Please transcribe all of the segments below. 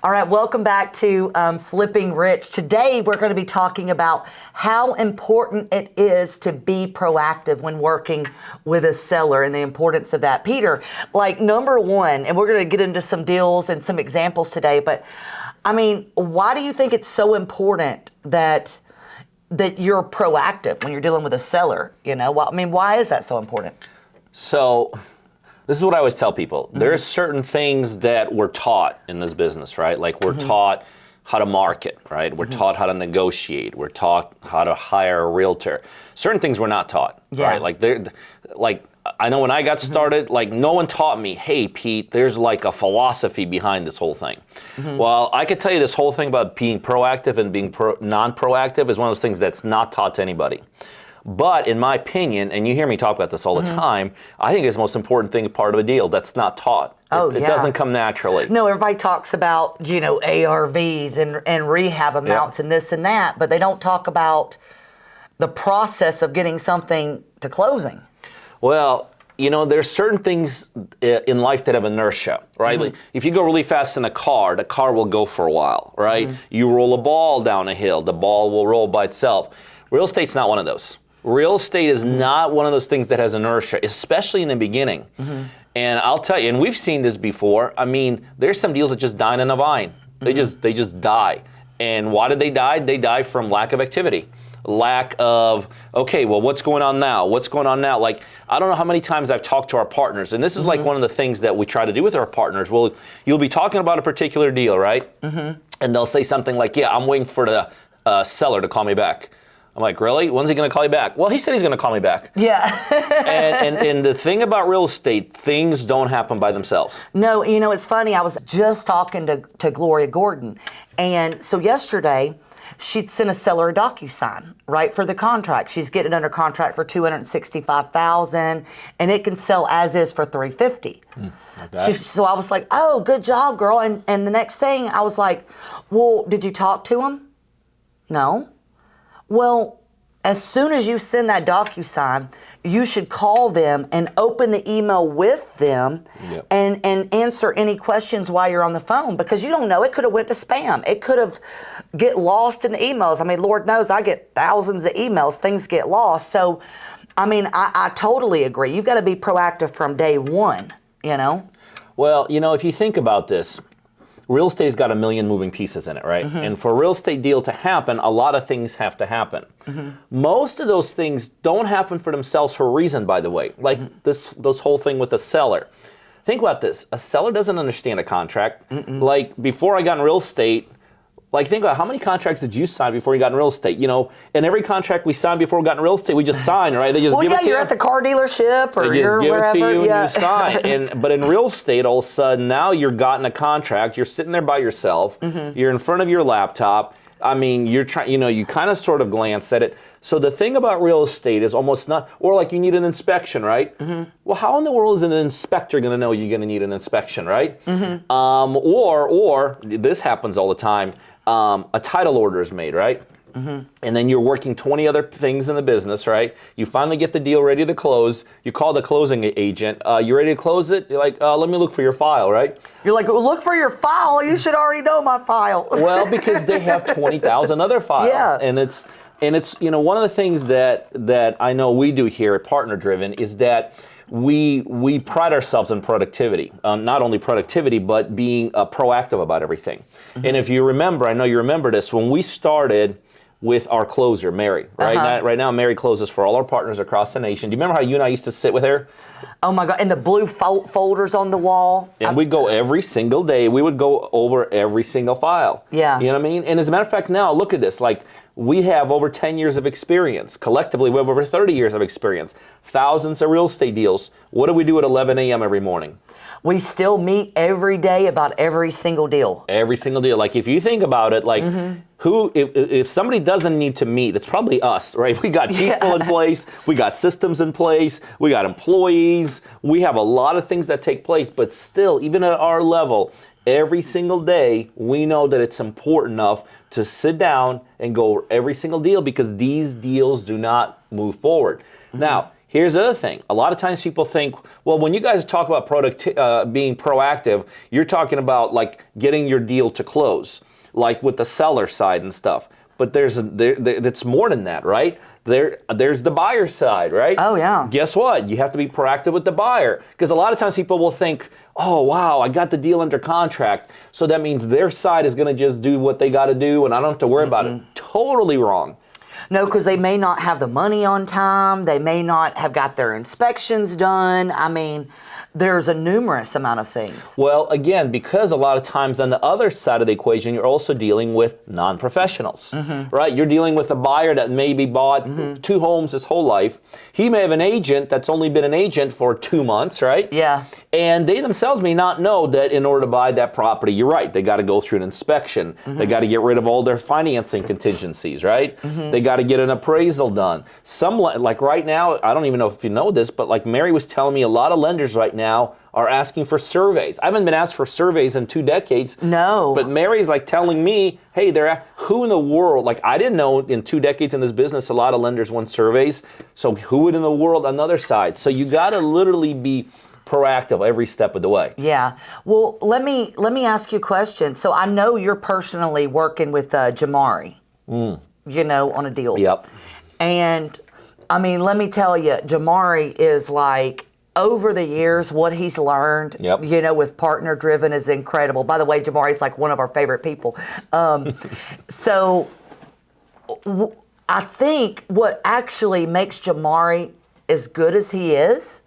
All right, welcome back to Flipping Rich. Today we're going to be talking about how important it is to be proactive when working with a seller and the importance of that. Peter, like number one, and we're going to get into some deals and some examples today, but I mean, why do you think it's so important that you're proactive when you're dealing with a seller? You know, well, I mean, why is that so important? So this is what I always tell people. There are certain things that we're taught in this business, right? Like we're taught how to market, right? We're taught how to negotiate. We're taught how to hire a realtor. Certain things we're not taught, right? Like I know when I got started, like no one taught me, hey, Pete, there's like a philosophy behind this whole thing. Well, I could tell you this whole thing about being proactive and being non-proactive is one of those things that's not taught to anybody. But in my opinion, and you hear me talk about this all the time, I think it's the most important thing, part of a deal that's not taught. It doesn't come naturally. No, everybody talks about, you know, ARVs and rehab amounts and this and that, but they don't talk about the process of getting something to closing. Well, you know, there's certain things in life that have inertia, right? Like if you go really fast in a car, the car will go for a while, right? You roll a ball down a hill, the ball will roll by itself. Real estate's not one of those. Real estate is not one of those things that has inertia, especially in the beginning. And I'll tell you, and we've seen this before. I mean, there's some deals that just die in a vine. They just die. And why did they die? They die from lack of activity. Lack of, okay, well, what's going on now? What's going on now? Like, I don't know how many times I've talked to our partners, and this is like one of the things that we try to do with our partners. Well, you'll be talking about a particular deal, right? And they'll say something like, yeah, I'm waiting for the seller to call me back. I'm like, really? When's he going to call you back? Well, he said he's going to call me back. Yeah. and the thing about real estate, things don't happen by themselves. No, you know, it's funny. I was just talking to Gloria Gordon. And so yesterday, she'd sent a seller a DocuSign, right, for the contract. She's getting under contract for $265,000, and it can sell as is for $350,000. So I was like, oh, good job, girl. And the next thing, I was like, well, did you talk to him? No. Well, as soon as you send that DocuSign, you should call them and open the email with them and answer any questions while you're on the phone, because you don't know. It could have went to spam. It could have get lost in the emails. I mean, Lord knows I get thousands of emails. Things get lost. So, I mean, I totally agree. You've got to be proactive from day one, you know? Well, you know, if you think about this, real estate's got a million moving pieces in it, right? And for a real estate deal to happen, a lot of things have to happen. Most of those things don't happen for themselves for a reason, by the way. Like this whole thing with the seller. Think about this. A seller doesn't understand a contract. Like before I got in real estate, like think about how many contracts did you sign before you got in real estate? You know, and every contract we signed before we got in real estate, we just signed, right? They just give it to you. You're at the car dealership or you're wherever. They just give it to you and you sign. But in real estate, all of a sudden, now you're gotten a contract, you're sitting there by yourself, you're in front of your laptop. I mean, you're trying, you know, you kind of sort of glance at it. So the thing about real estate is almost not, or like you need an inspection, right? Well, how in the world is an inspector going to know you're going to need an inspection, right? Or this happens all the time. A title order is made, right? And then you're working 20 other things in the business, right? You finally get the deal ready to close. You call the closing agent. You ready to close it? You're like, let me look for your file, right? You're like, look for your file. You should already know my file. Well, because they have 20,000 other files. And it's you know, one of the things that I know we do here at Partner Driven is that we pride ourselves in productivity, not only productivity, but being proactive about everything. And if you remember, I know you remember this, when we started with our closer, Mary, right? Right now, Mary closes for all our partners across the nation. Do you remember how you and I used to sit with her? Oh my God, and the blue folders on the wall. And we'd go every single day. We would go over every single file. Yeah. You know what I mean? And as a matter of fact, now, look at this. Like, we have over 10 years of experience. Collectively, we have over 30 years of experience. Thousands of real estate deals. What do we do at 11 a.m. every morning? We still meet every day about every single deal. Every single deal. Like, if you think about it, like, if somebody doesn't need to meet, it's probably us, right? We got people in place, we got systems in place, we got employees, we have a lot of things that take place, but still, even at our level, every single day, we know that it's important enough to sit down and go over every single deal, because these deals do not move forward. Now, Here's the other thing. A lot of times people think, well, when you guys talk about being proactive, you're talking about like getting your deal to close, like with the seller side and stuff. But it's more than that, right? There's the buyer side, right? Oh, yeah. Guess what? You have to be proactive with the buyer. Because a lot of times people will think, oh, wow, I got the deal under contract. So that means their side is going to just do what they got to do and I don't have to worry about it. Totally wrong. No, because they may not have the money on time. They may not have got their inspections done. I mean, there's a numerous amount of things. Well, again, because a lot of times on the other side of the equation, you're also dealing with non-professionals, right? You're dealing with a buyer that maybe bought 2 homes his whole life. He may have an agent that's only been an agent for 2 months, right? Yeah. And they themselves may not know that in order to buy that property, you're right, they got to go through an inspection. They got to get rid of all their financing contingencies, right? They got to get an appraisal done. Like right now, I don't even know if you know this, but like Mary was telling me, a lot of lenders right now are asking for surveys. I haven't been asked for surveys in 2 decades. No. But Mary's like telling me, hey, who in the world, like I didn't know in 2 decades in this business, a lot of lenders want surveys. So who in the world on the other side? So you got to literally be proactive every step of the way. Yeah. Well, let me ask you a question. So I know you're personally working with Jamari, you know, on a deal. Yep. And I mean, let me tell you, Jamari is like, over the years, what he's learned, you know, with partner driven is incredible. By the way, Jamari's like one of our favorite people. So I think what actually makes Jamari as good as he is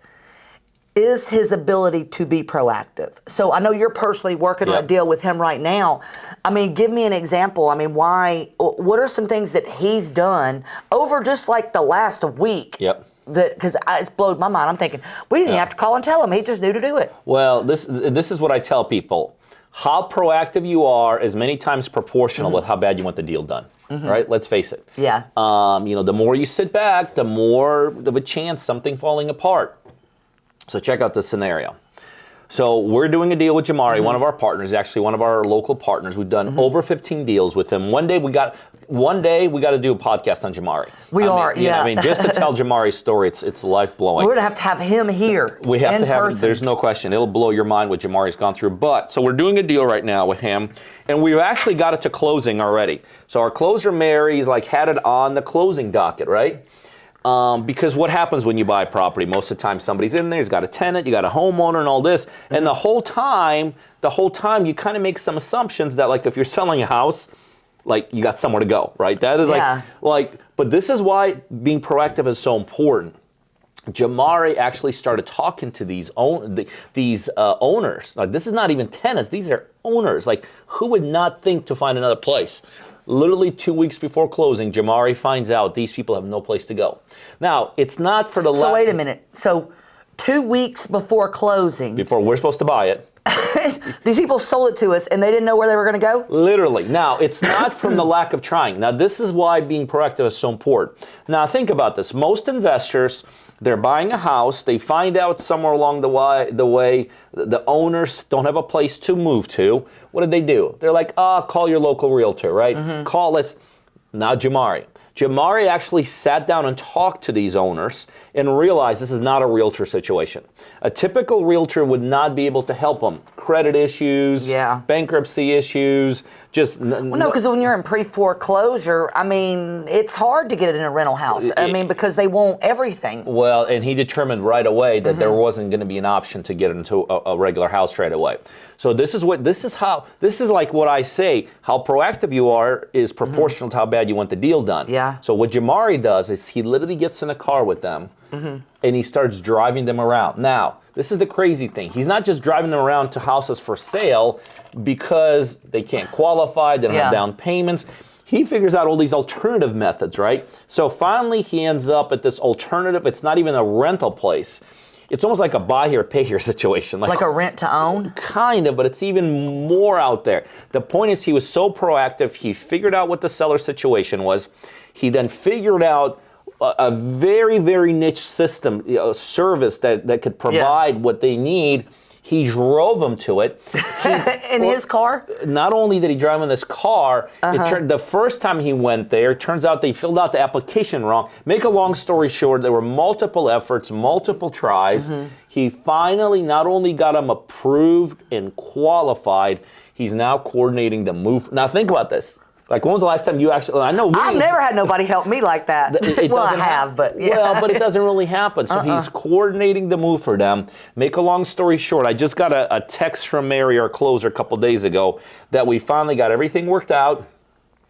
his ability to be proactive. So I know you're personally working on a deal with him right now. I mean, give me an example. I mean, what are some things that he's done over just like the last week? Because it's blowed my mind. I'm thinking, we didn't have to call and tell him. He just knew to do it. Well, this is what I tell people. How proactive you are is many times proportional with how bad you want the deal done. Right? Let's face it. Yeah. You know, the more you sit back, the more of a chance something falling apart. So check out this scenario. So we're doing a deal with Jamari, one of our partners, actually one of our local partners. We've done over 15 deals with him. One day we got to do a podcast on Jamari. I mean, just to tell Jamari's story, it's life blowing. We're gonna have him here. We have to have person. There's no question. It'll blow your mind what Jamari's gone through. But so we're doing a deal right now with him, and we've actually got it to closing already. So our closer Mary's like had it on the closing docket, right? Because what happens when you buy property? Most of the time somebody's in there, he's got a tenant, you got a homeowner and all this. And the whole time you kind of make some assumptions that like if you're selling a house, like you got somewhere to go, right? That is but this is why being proactive is so important. Jamari actually started talking to these owners. Like this is not even tenants, these are owners. Like who would not think to find another place? Literally 2 weeks before closing, Jamari finds out these people have no place to go. Now, it's not for the... So wait a minute. So 2 weeks before closing... Before we're supposed to buy it. These people sold it to us and they didn't know where they were going to go? Literally. Now, it's not from the lack of trying. Now, this is why being proactive is so important. Now, think about this. Most investors, they're buying a house. They find out somewhere along the way the owners don't have a place to move to. What do? They're like, call your local realtor, right? Now, Jamari actually sat down and talked to these owners and realized this is not a realtor situation. A typical realtor would not be able to help them. Credit issues, bankruptcy issues, just... Well, no, because when you're in pre-foreclosure, I mean, it's hard to get it in a rental house. I mean, because they want everything. Well, and he determined right away that there wasn't going to be an option to get it into a regular house right away. So this is like what I say, how proactive you are is proportional to how bad you want the deal done. Yeah. So what Jamari does is he literally gets in a car with them and he starts driving them around. Now, this is the crazy thing. He's not just driving them around to houses for sale because they can't qualify, they don't have down payments. He figures out all these alternative methods, right? So finally he ends up at this alternative, it's not even a rental place. It's almost like a buy here, pay here situation. Like a rent to own? Kind of, but it's even more out there. The point is he was so proactive, he figured out what the seller situation was. He then figured out a very, very niche system, service that could provide what they need. He drove him to it. In his car? Not only did he drive in this car, the first time he went there, it turns out they filled out the application wrong. Make a long story short, there were multiple efforts, multiple tries. He finally not only got him approved and qualified, he's now coordinating the move. Now think about this. Like, when was the last time you actually? I've never had nobody help me like that. Well, I have, but yeah. Well, but it doesn't really happen. So he's coordinating the move for them. Make a long story short, I just got a text from Mary, our closer, a couple days ago, that we finally got everything worked out.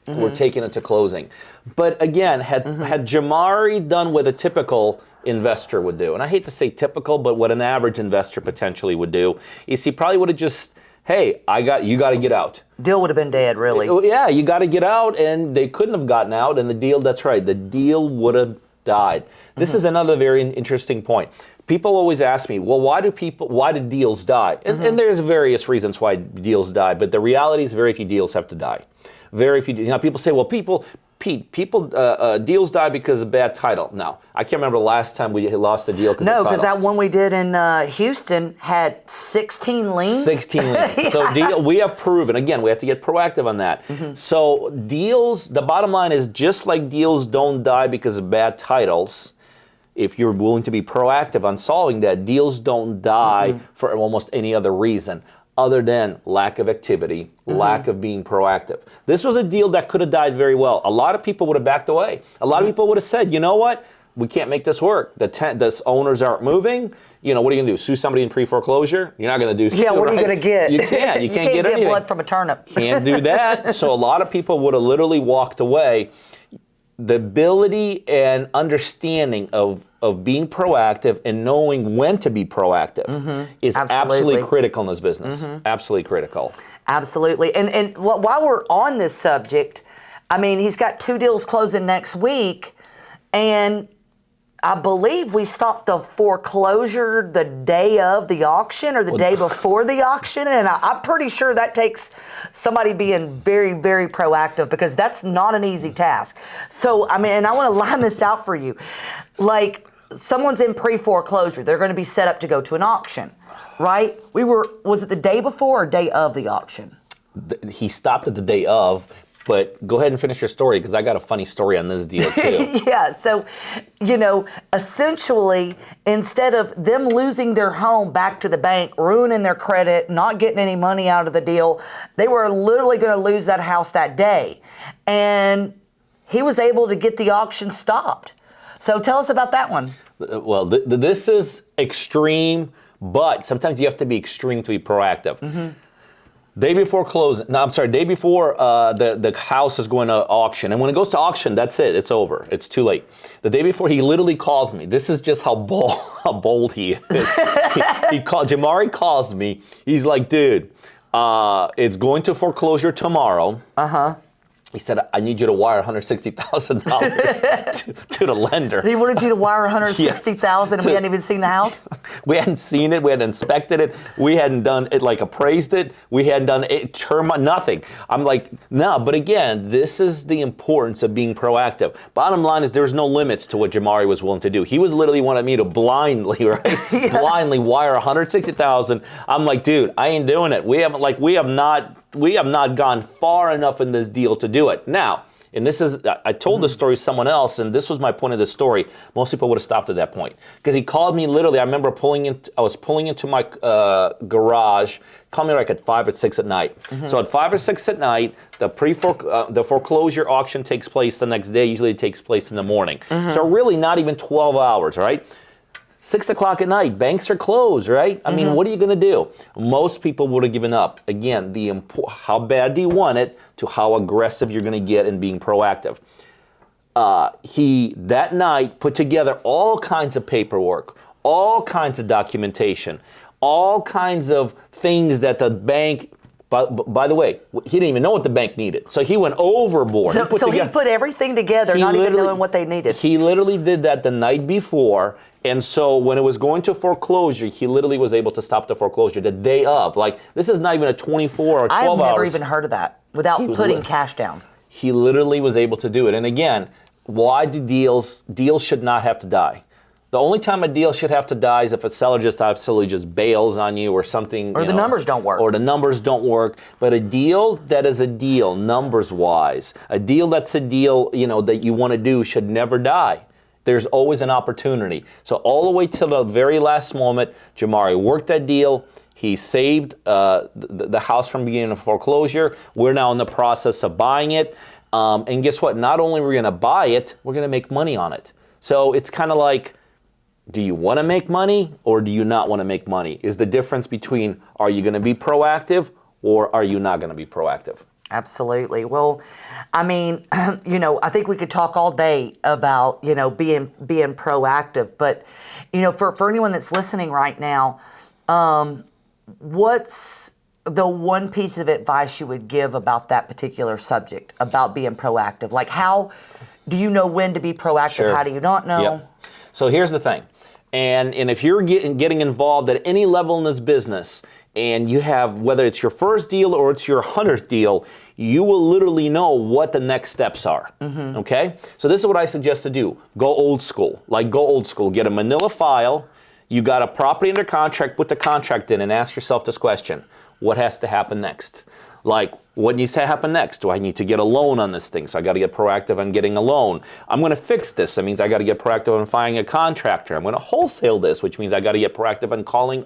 We're taking it to closing. But again, had Jamari done what a typical investor would do, and I hate to say typical, but what an average investor potentially would do, is he probably would have just, hey, you got to get out. Deal would have been dead, really. Yeah, you got to get out, and they couldn't have gotten out, and the deal, that's right, the deal would have died. This is another very interesting point. People always ask me, well, why do deals die? And there's various reasons why deals die, but the reality is very few deals have to die. Very few. People say, well, deals die because of bad title. No, I can't remember the last time we lost a deal because of title. No, because that one we did in Houston had 16 liens. 16 liens. Yeah. So we have proven, again, we have to get proactive on that. So deals, the bottom line is, just like deals don't die because of bad titles, if you're willing to be proactive on solving that, deals don't die for almost any other reason other than lack of activity, lack of being proactive. This was a deal that could have died very well. A lot of people would have backed away. A lot of people would have said, you know what? We can't make this work. The owners aren't moving. What are you going to do? Sue somebody in pre-foreclosure? You're not going to do. Yeah, what are you going to get? You can't. You can't get anything. Blood from a turnip. Can't do that. So a lot of people would have literally walked away. The ability and understanding of being proactive and knowing when to be proactive is absolutely critical in this business. Absolutely critical. Absolutely. And while we're on this subject, I mean, he's got 2 deals closing next week, and I believe we stopped the foreclosure the day of the auction or the day before the auction, and I'm pretty sure that takes somebody being very, very proactive, because that's not an easy task. So, I mean, and I want to line this out for you. Like, someone's in pre-foreclosure. They're going to be set up to go to an auction, right? Was it the day before or day of the auction? He stopped at the day of. But go ahead and finish your story, because I got a funny story on this deal too. Yeah, so, essentially, instead of them losing their home back to the bank, ruining their credit, not getting any money out of the deal, they were literally going to lose that house that day. And he was able to get the auction stopped. So tell us about that one. Well, this is extreme, but sometimes you have to be extreme to be proactive. Day before the house is going to auction. And when it goes to auction, that's it. It's over. It's too late. The day before, he literally calls me. This is just how bold he is. Jamari calls me. He's like, dude, it's going to foreclosure tomorrow. He said, I need you to wire $160,000 to the lender. He wanted you to wire $160,000 and we hadn't even seen the house? We hadn't seen it. We hadn't inspected it. We hadn't done it, appraised it. We hadn't done it, nothing. I'm like, no, but again, this is the importance of being proactive. Bottom line is, there's no limits to what Jamari was willing to do. He was literally wanted me to blindly wire $160,000. I'm like, dude, I ain't doing it. We have not gone far enough in this deal to do it. Now, and this is, I told this story to someone else, and this was my point of the story. Most people would have stopped at that point. Because he called me literally, I remember I was pulling into my garage, called me at 5 or 6 at night. So at 5 or 6 at night, the foreclosure auction takes place the next day. Usually it takes place in the morning. So really not even 12 hours, right? 6 o'clock at night, banks are closed, right? I mean, what are you going to do? Most people would have given up. Again, how bad do you want it to how aggressive you're going to get in being proactive. He, that night, put together all kinds of paperwork, all kinds of documentation, all kinds of things that the bank... By the way, he didn't even know what the bank needed. So he went overboard. So he put everything together, not even knowing what they needed. He literally did that the night before. And so when it was going to foreclosure, he literally was able to stop the foreclosure the day of. This is not even a 24 or 12 hours. I've never even heard of that without putting cash down. He literally was able to do it. And again, why do deals should not have to die? The only time a deal should have to die is if a seller just absolutely just bails on you or something. Or the numbers don't work. Or the numbers don't work. But a deal that is a deal, numbers-wise, a deal that's a deal, that you want to do should never die. There's always an opportunity. So all the way till the very last moment, Jamari worked that deal. He saved the house from being in foreclosure. We're now in the process of buying it. And guess what? Not only are we going to buy it, we're going to make money on it. So it's kind of like, do you want to make money or do you not want to make money? Is the difference between, are you going to be proactive or are you not going to be proactive? Absolutely. Well, I mean, I think we could talk all day about, being proactive. But, for anyone that's listening right now, what's the one piece of advice you would give about that particular subject, about being proactive? Like, how do you know when to be proactive? Sure. How do you not know? Yep. So here's the thing. And if you're getting involved at any level in this business, and you have, whether it's your first deal or it's your 100th deal, you will literally know what the next steps are, okay? So this is what I suggest to do. Go old school. Get a manila file. You got a property under contract, put the contract in and ask yourself this question. What has to happen next? Like, what needs to happen next? Do I need to get a loan on this thing? So I got to get proactive on getting a loan. I'm going to fix this. That means I got to get proactive on finding a contractor. I'm going to wholesale this, which means I got to get proactive on calling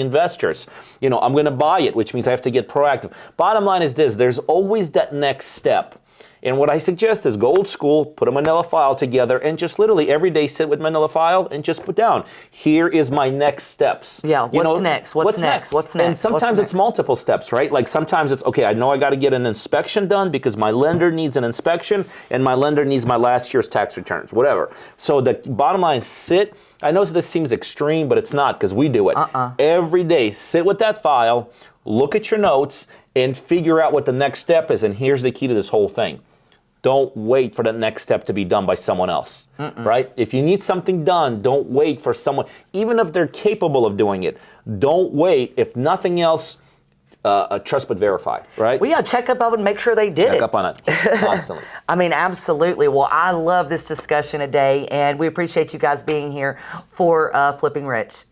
investors. I'm going to buy it, which means I have to get proactive. Bottom line is this, there's always that next step. And what I suggest is go old school, put a manila file together, and just literally every day sit with manila file and just put down, here is my next steps. Yeah, what's next? What's next? And sometimes it's multiple steps, right? Like sometimes it's, okay, I know I got to get an inspection done because my lender needs an inspection and my lender needs my last year's tax returns, whatever. So the bottom line is sit. I know this seems extreme, but it's not because we do it. Every day, sit with that file, look at your notes, and figure out what the next step is. And here's the key to this whole thing. Don't wait for the next step to be done by someone else, right? If you need something done, don't wait for someone, even if they're capable of doing it. Don't wait. If nothing else, trust but verify, right? Well, yeah, check up on it and make sure they did it. Check up on it constantly. I mean, absolutely. Well, I love this discussion today, and we appreciate you guys being here for Flipping Rich.